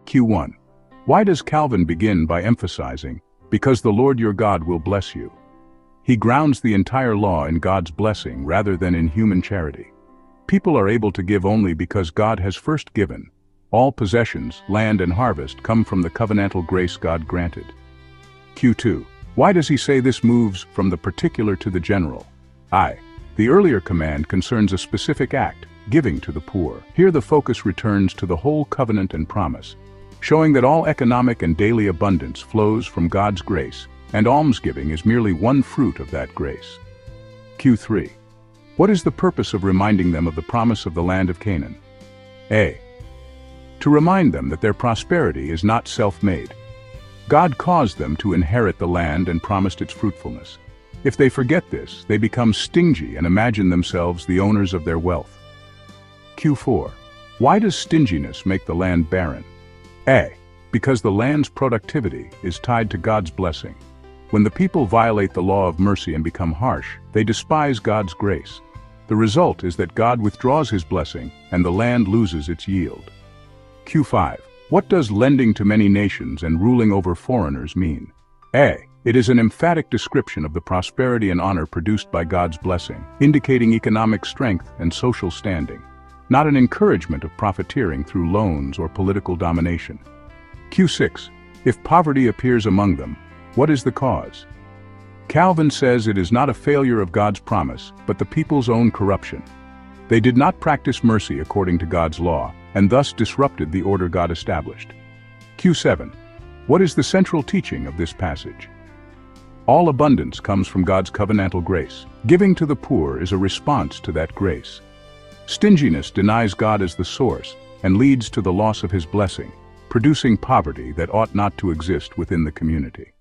Q1. Why does Calvin begin by emphasizing, "Because the Lord your God will bless you"? He grounds the entire law in God's blessing rather than in human charity. People are able to give only because God has first given. All possessions, land and harvest come from the covenantal grace God granted. Q2. Why does he say this moves from the particular to the general? The earlier command concerns a specific act, giving to the poor. Here the focus returns to the whole covenant and promise, showing that all economic and daily abundance flows from God's grace, and almsgiving is merely one fruit of that grace. Q3. What is the purpose of reminding them of the promise of the land of Canaan? To remind them that their prosperity is not self-made. God caused them to inherit the land and promised its fruitfulness. If they forget this, they become stingy and imagine themselves the owners of their wealth. Q4. Why does stinginess make the land barren? Because the land's productivity is tied to God's blessing. When the people violate the law of mercy and become harsh, they despise God's grace. The result is that God withdraws his blessing and the land loses its yield. Q5. What does lending to many nations and ruling over foreigners mean? It is an emphatic description of the prosperity and honor produced by God's blessing, indicating economic strength and social standing, not an encouragement of profiteering through loans or political domination. Q6. If poverty appears among them, what is the cause? Calvin says it is not a failure of God's promise, but the people's own corruption. They did not practice mercy according to God's law, and thus disrupted the order God established. Q7. What is the central teaching of this passage? All abundance comes from God's covenantal grace. Giving to the poor is a response to that grace. Stinginess denies God as the source and leads to the loss of his blessing, producing poverty that ought not to exist within the community.